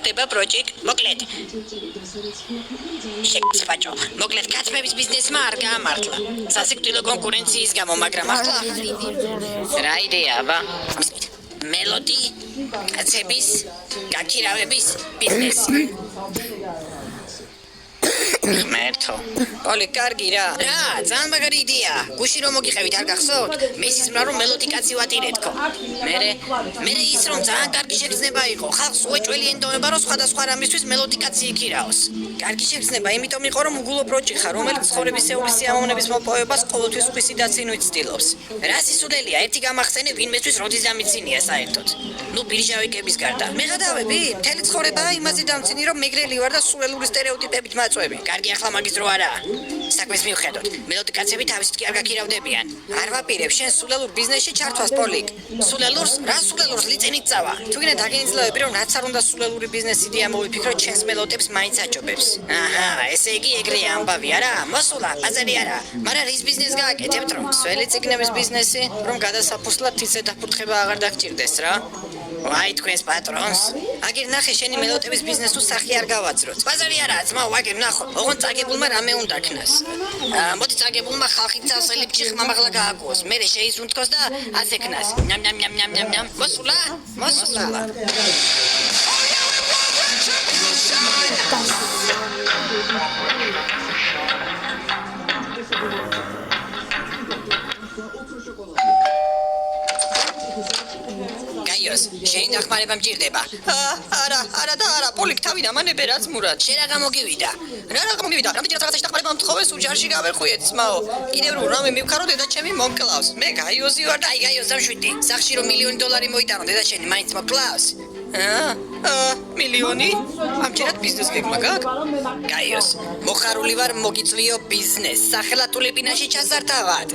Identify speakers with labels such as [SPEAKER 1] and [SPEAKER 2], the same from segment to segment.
[SPEAKER 1] ხდება პროექტი, მოკლედ. შეგვიწყაჭო. მოკლედ კაცების ბიზნესმა არ გაამართლა. სასიკვდილო კონკურენციის გამო, მაგრამ ახლა რა იდეაა? მელოდი კაცების გაქირავების ბიზნესი. მერტო. Oli, კარგი რა. რა, ძალიან მაგარი იდეაა. გუში რომ მოგიყევით არ გახსოვთ? მესიზმრა რომ მელოდი კაცი ვატირეთქო. მე ის რომ ძალიან კარგი შეგრძნება იყო. ხალხს უეჭველი ენდომება რომ სხვადასხვა რამისთვის მელოდი კაცი იქირაოს. კარგი შეგრძნება, იმიტომ იყო რომ უგულო პროჭი ხარ, რომელიც ცხოვრებისეული სიამოვნების მოპოვებას ყოველთვის ხვისი დაცინვით ცდილობს. რა სისულელია, ერთი გამახსენე ვინმესთვის როდის დამიცინია საერთოდ. ნუ ბირჟავიკების გარდა. მე გადავები, მთელი ცხოვრება იმაზე დამცინი რომ მეგრელი ვარ და სულელური სტერეოტიპებით მაწვევი. კარგი ახლა მაგის დრო არაა. საქმეს მივხედოთ. მელოდი კაცები თავისით კი არ გაქირავდებიან. არ ვაპირებ შენ სულელურ ბიზნესში ჩართვას პოლიკ. სულელურს ლიწინით წავა. თუ გინდა დაგენიძლევები რომ რაც არ უნდა სულელური ბიზნეს იდეა მოვიფიქროთ ჩვენს მელოდებს მაინც აჭობებს. აჰა, ესე იგი ეგრეა ამბავი არა? მოსულა, ბაზარი არა. მაგრამ რის ბიზნეს გააკეთებთ რომ? სველი ციგნების ბიზნესი, რომ გადასაფუსლად თიცე დაფურთხება აღარ დაგჭირდეს რა. ვაი თქვენს პატრონს. აგერ ნახე შენი მელოდების ბიზნესს სახე არ გავაძროთ. ბაზარი არა, ძმაო, აგერ ნახო. ოღონდ წაგებულმა რამე უნდა ქნას. მოდი წაგებულმა ხალხი წავსელიფში ხმამაღლა გააკუოს. მერე შეიზუნთქოს და ასე ქნას. ნამ. მოსულა. შენ დახმარება მჭირდება. არა, პოლიკ თავი დამანებე რაც მურად. შენ რა გამოგივიდა? რამდენჯერაც რაღაცაში დახმარება მომთხოვე, სულ ჯარში გავერხვიეთ, ძმაო. კიდევ რომ რამე მივქარო, დედა ჩემი მომკლავს. მე გაიოზი ვარ და გაიოზ დამშვიდი. სახში რომ $1,000,000 მოიტანო, დედა შენი მაინც მომკლავს. მილიონი? ამჯერად ბიზნეს გეგმა გაქვს? გაიოს, მოხარული ვარ მოგიწვიო ბიზნეს. სახელად ტულეპინაში ჩასართავად.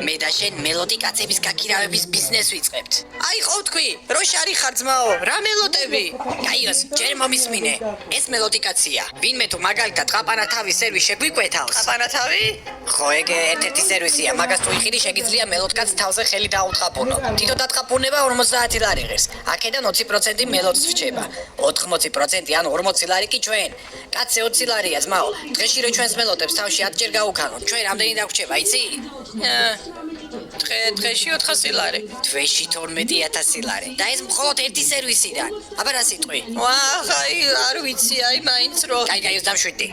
[SPEAKER 1] მე და შენ მელოდი კაცების გაქირავების ბიზნეს ვიწყებთ. აი ხო თქვი, რო შარი ხარ ძმაო, რა მელოდები? გაიოს, ჯერ მომისმინე. ეს მელოდი კაცია. ვინმე თუ მაგალითად ყაპანათავის სერვი შეგვიკვეთავს. ყაპანათავი? ხო, ეგ ერთ-ერთი სერვისია, მაგას თუ იხირი შეგიძლია მელოდკაც თავზე ხელი დაუწყაპუნო. თითო დათყაპუნება 50 ლარი ღირს. აქედან 20% მელოდს რჩება. 80% ან 40 ლარი კი ჩვენ. კაცზე 20 ლარია ძმაო. დღეში რო ჩვენს მელოდებს თავში 10 ჯერ გავუქანოთ, ჩვენ რამდენი დაგვრჩება, იცი? დღეში 400 ლარი. თვეში 12,000 ლარი. და ეს მხოლოდ ერთი სერვისიდან. აბა რა სიტყვი? აი, არ ვიცი, აი მაინც რო. გაიგაიოს დამშვიდი.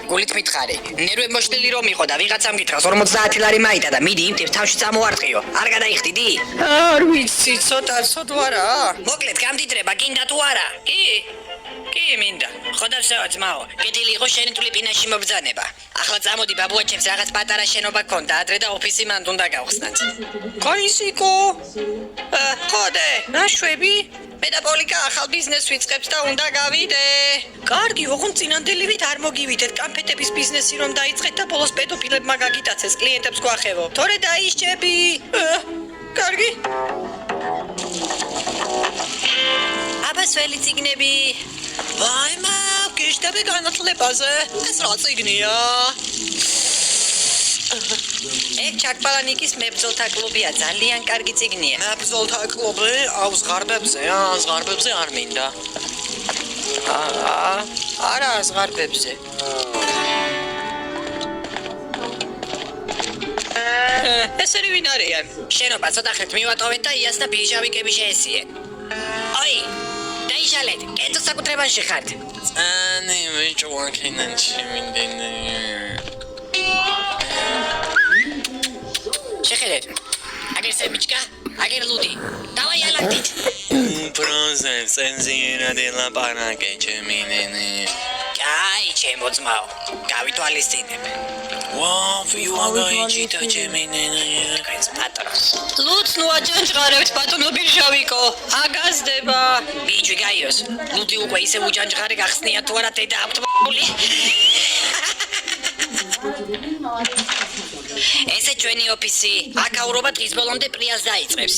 [SPEAKER 1] გულით მითხარი. ნერვე მოშლილი რომ იყო და ვიღაცამ გითხრას 50 ლარი მაიტა და მიდი იმ ტიპს თავში წამოარტყიო. არ გადაიხდიდი? არ ვიცი, ცოტა არა. მოკლედ გამდიდრება გინდა თუ არა? კი მინდა. ხოდავსაო ძმაო, კეთილი იყო შენი ტულეპინაში მობრძანება. ახლა წამოდი ბაბუაჩემს რაღაც პატარა შენობა ქონდა ადრე და ოფისი მანდ უნდა გავხსნათ. კაისიკო. ხოდე, ნაშვები? მე და პოლიკა ახალ ბიზნესს ვიწყებთ და უნდა გავიდე. კარგი, ოღონდ წინანდელივით არ მოგივიდეთ. კამფეტების ბიზნესი რომ დაიწყეთ და ბოლოს პედოფილებმა გაგიტაცეს, კლიენტებს გვახევო. თორე დაისჭები. კარგი. აბა სველი ციგნები. ვაი გიშდები განათლებაზე. ეს რა ციგნია? ეგ ჩაკბალანიკის მებრძოლთა კლუბია, ძალიან კარგი ციგნია. მებრძოლთა კლუბი? აუ ზღარბებზე არ მინდა. არა, ზღარბებზე. ესენი ვინ არიან? შენობა ცოტა ხეთ მივატოვეთ და იას და ბიჟავიკები შეესიენ. აი მაშალეთ, კერძო საკუთრებაში ხართ.
[SPEAKER 2] წანი ბიჭო აქედან შემიდენი.
[SPEAKER 1] შეხედეთ. აგერ სებიჩკა, აგერ ლუდი. დავაი ალაგდით.
[SPEAKER 2] პროზებს წენზირად ელაპარაკე ჩემინენი.
[SPEAKER 1] კაი, ჩემო ძმაო. გავითვალისწინებ.
[SPEAKER 2] ვაუ, ვიუაგაიჭიტა ჩემინენი.
[SPEAKER 1] თქვენს პატრონს.
[SPEAKER 3] ლუც ნუ აჯანჯღარებთ ბატონო ბირჟავიკო. აგაზდება.
[SPEAKER 1] ბიჭი გაიოს. ლუდი უკვე ისე უჯანჯღარი გახსნია თუ არა დედა აფთბული. ესე ჩვენი ოფისი. აკაურობა დღის ბოლომდე პრიას დაიწყებს.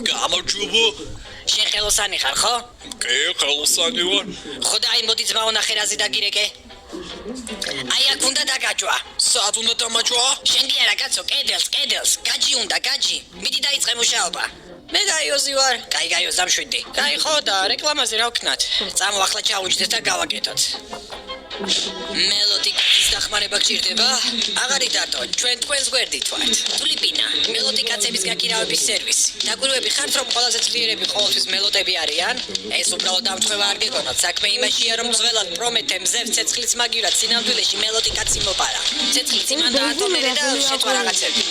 [SPEAKER 2] გამარჯობა.
[SPEAKER 1] შენ ხელოსანი ხარ, ხო?
[SPEAKER 2] კი, ხელოსანი ვარ.
[SPEAKER 1] ხოდაი მოდი ძმაო ნახერაზე დაგირეკე. აი აქ უნდა დაგაჯვა.
[SPEAKER 2] სად უნდა დამაჯვა?
[SPEAKER 1] შენ კი არა კაცო, კედელს. გაჯი უნდა, გაჯი. მიდი დაიწყე მუშაობა. მე გაიოზი ვარ. კაი გაიოს დამშვიდი. კაი ხო და რეკლამაზე რა ვქნათ? წამო ახლა ჩავუჯდეთ და გავაკეთოთ. მელოდი კაცის დახმარება გჭირდება? აღარი დატო, ჩვენ თქვენს გვერდით ვართ. ტულიპინა, მელოდი კაცების გაქირავების სერვისი. დაგვირვები ხართ რომ ყველაზე ძლიერები ყოველთვის მელოდები არიან? ეს უბრალოდ დამწვევა არ გეკონოთ. საქმე იმაშია რომ ძველად პრომეთე მზევს ცეცხლის მაგივრად სინამდვილეში მელოდი კაცი მოპარა. ცეცხლიც იმან დაატომერე და შეწვა რაღაცები.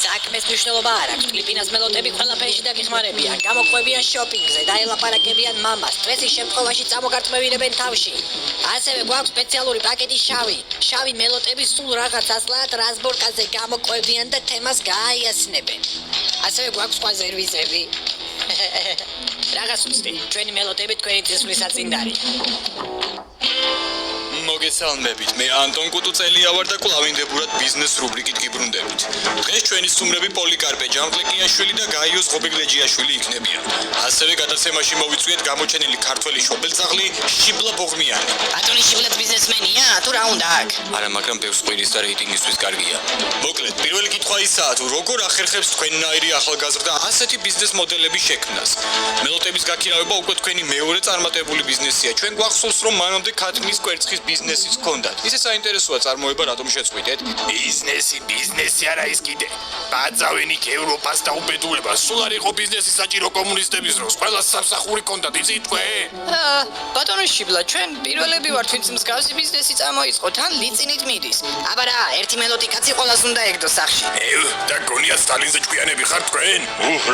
[SPEAKER 1] საქმეს მნიშვნელობა არ აქვს. ტულიპინას მელოდები ყველაფერში დაგეხმარებიან. გამოყვებიან შოპინგზე, დაელაპარაკებიან მამას. სტრესის შემთხვევაში წამოგარტყმევინებენ თავში. ასევე გვაქვს სპეციალური პაკეტი შავი მელოდები სულ რაღაც ასლად რაზბორკაზე გამოყვებიან და თემას გააიასნებენ. ასევე გვაქვს სხვა სერვისები. რაღაც უცდი, ჩვენი მელოდები თქვენი წესვლისას წინდარი.
[SPEAKER 4] მოგესალმებით, მე ანტონ კუტუწელია ვარ და კლავინდებურად ბიზნეს რუბრიკით გიბრუნდებით. დღეს ჩვენი სტუმრები პოლიკარპე ჯანყლიკიაშვილი და გაიოს ღობეგლეჯიაშვილი იქნებიან. ასევე გადაცემაში მოვიწვიეთ გამოჩენილი ქართველი შობელძაღლი შიბლა ბოღმიანი.
[SPEAKER 1] ბატონი შიბლაც ბიზნესმენია, თუ რა უნდა აქ?
[SPEAKER 4] არა, მაგრამ ბევრს ყვირის და რეიტინგისთვის კარგია. მოკლედ, პირველი კითხვა ისაა, თუ როგორ ახერხებს თქვენნაირი ახალგაზრდა ასეთი ბიზნეს მოდელების შექმნას. მელოდების გაქირავება უკვე თქვენი მეორე წარმატებული ბიზნესია. ჩვენ გვახსოვს, რომ მანამდე ქათმის კვერცხის ბიზნესიც გქონდათ. ისე საინტერესოა წარმოება, რატომ შეწყვიტეთ?
[SPEAKER 5] ბიზნესი არა ის კიდე. ბაძავენ იქ ევროპას და უბედურებას. სულ არ იყო ბიზნესი საჭირო კომუნისტების დროს. ყველა სამსახური ჰქონდათ, იცით თქვენ?
[SPEAKER 3] ბატონო შიბლა, ჩვენ პირველები ვართ, ვინც მსგავსი ბიზნესი წამოიწყო, თან ლიწინით მიდის.
[SPEAKER 1] აბა რა, ერთი მელოდი კაცი ყოველას უნდა ეგდოს სახში.
[SPEAKER 5] და გონია სტალინზე ჭკვიანები ხართ თქვენ?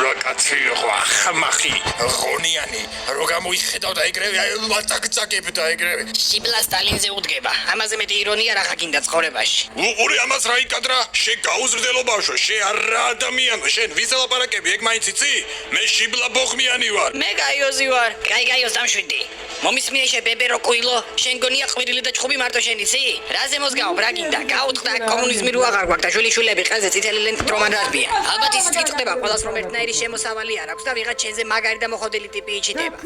[SPEAKER 5] რა კაცი იყო, ახმახი, ღონიანი. რო გამოიხედავ და ეგრევე ვაწაკწაკებ და ეგრევე.
[SPEAKER 1] შიბლა სტალინზე უდგება. ამაზე მეტი ირონია რა გინდა ცხოვრებაში.
[SPEAKER 5] უყური ამას რა იკადრა? შენ გაუზრდელო ბავშვო, შენ არა ადამიანო, შენ ვის ელაპარაკები, ეგ მაინც იცი? მე შიბლა ბოღმიანი ვარ.
[SPEAKER 3] მე გაიოზი ვარ.
[SPEAKER 1] კაი გაიოს დამშვიდი. მომისმიე შე ბებერო კუილო, შენ გონია ყვირილი და ჩხუბი მარტო შენ იცი? რაზე მოსგავ, რა გინდა? გაუთხდა კომუნიზმი რო აღარ გვაქვს და შვილიშვილები ყელზე წითელი ლენტით რომ არ დარბიან. ალბათ ისიც გიტყდება ყველას რომ ერთნაირი შემოსავალი არ აქვს და ვიღაც შენზე მაგარი და მოხოდილი ტიპი იჩიტება.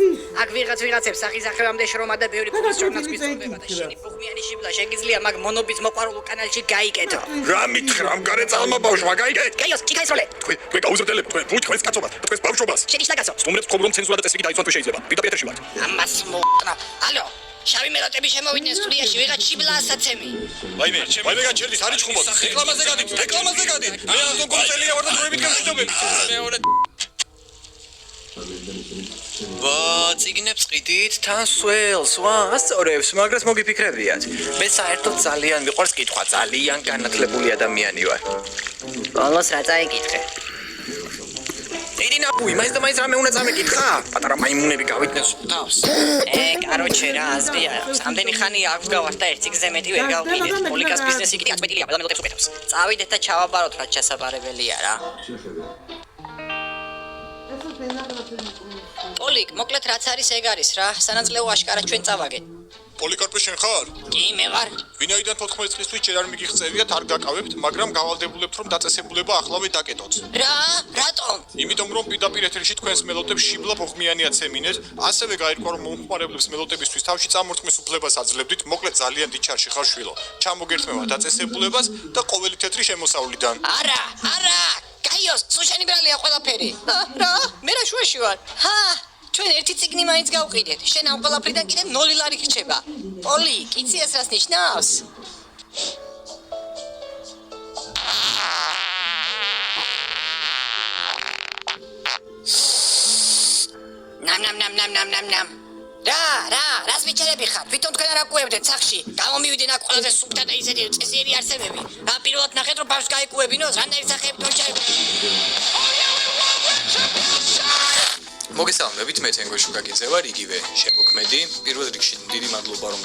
[SPEAKER 1] აქ ვიღაცებს სახიზახევამდე შრომა და ბევრი ფულის ჟურნალს მისწოდება და შენი ბოღმიანი შიბლა შეგიძლია მაგ მონობის მოყვარულ კანალში გაიკეთო.
[SPEAKER 5] რა მითხრა, მგარე წალმა ბავშვმა, გაიგეთ?
[SPEAKER 1] გაიოს, ჭიქაის როლე.
[SPEAKER 5] თქვენ გაუზრდელებ, თქვენს კაცობას, თქვენს ბავშვობას.
[SPEAKER 1] შენ ის დაგაცო.
[SPEAKER 5] სტუმრებს ვთქვი, რომ ცენზურა და წესრიგი დაიცვან თუ შეიძლება. პირდაპირ ეთერში ვართ.
[SPEAKER 1] ამას მოყნა. ალო, შავი მელოდები შემოვიდნენ სტუდიაში, ვიღაც შიბლა ასაცემი.
[SPEAKER 4] ვაიმე გაჩერდით, არის ჩხუბობ. რეკლამაზე გადით. მე ანტონ კუტუწელია ვარ და დროებით გამშვიდობებით. მეორე
[SPEAKER 2] წიგნებს ყიდით, თან სველს, ასწორებს, მაგრას მოგიფიქრებიათ. მე საერთოდ ძალიან მიყვარს კითხვა, ძალიან განათლებული ადამიანი ვარ.
[SPEAKER 1] ბოლოს რა წაიკითხე?
[SPEAKER 2] ირინა პუი, მაინც რამე უნდა წამეკითხა? პატარა მაიმუნები გავიდნენ სულთავს.
[SPEAKER 1] კაროჩე რა აზრი აქვს. ამდენი ხანია აქვს გავართ და ერთ წიგნზე მეტი ვერ გავყიდეთ. პოლიკას ბიზნესი კიდე აწმეტილია, ყველა მელოდებს უკეთებს. წავიდეთ და ჩავაბაროთ, რაც ჩასაბარებელია რა. პოლიკ, მოკლედ რაც არის ეგ არის რა. სანაცვლეო აშკარა ჩვენ წავაგეთ.
[SPEAKER 5] პოლიკარპე შენ ხარ?
[SPEAKER 1] კი, მე ვარ.
[SPEAKER 5] ვინაიდან 14 წლისთვის ჯერ არ მიგიღწევიათ, არ გაკავებთ, მაგრამ გავალდებულებთ, რომ დაწესებულება ახლავე დაკეტოთ.
[SPEAKER 1] რა? რატომ?
[SPEAKER 5] იმიტომ რომ პირდაპირ ეთერში თქვენს მელოდებს შიბლა ბოღმიანი აცემინეთ, ასევე გაირკვა რომ მომხმარებლებს მელოდებისთვის თავში წამორთმის უფლებას აძლევდით, მოკლედ ძალიან დიჩარში ხარ შვილო. ჩამოგერთმევა დაწესებულებას და ყოველი თეთრი შემოსავლიდან.
[SPEAKER 1] არა. გაიოს, სულ შენი ბრალია ყველაფერი.
[SPEAKER 3] რა? მე რა შუაში ვარ?
[SPEAKER 1] ჩვენ ერთი წიგნი მაინც გავყიდეთ. შენ ამ ყველაფრიდან კიდე 0 ლარი რჩება. პოლი, იცი ეს რას ნიშნავს? ნამ. რას მიჩერები ხარ? თვითონ თქვენ არ აკუებდეთ სახში. გამომივიდნენ აქ ყველაზე სუფთა და ისეთი წესიერი არსებები. რა პირველად ნახეთ რომ ბავშვს გაიკუებინოს? რამდენი სახეები თორჩა.
[SPEAKER 2] მოგესალმებით, მე თენგო შუგაკიძე ვარ, იგივე შემოქმედი. პირველ რიგში დიდი მადლობა რომ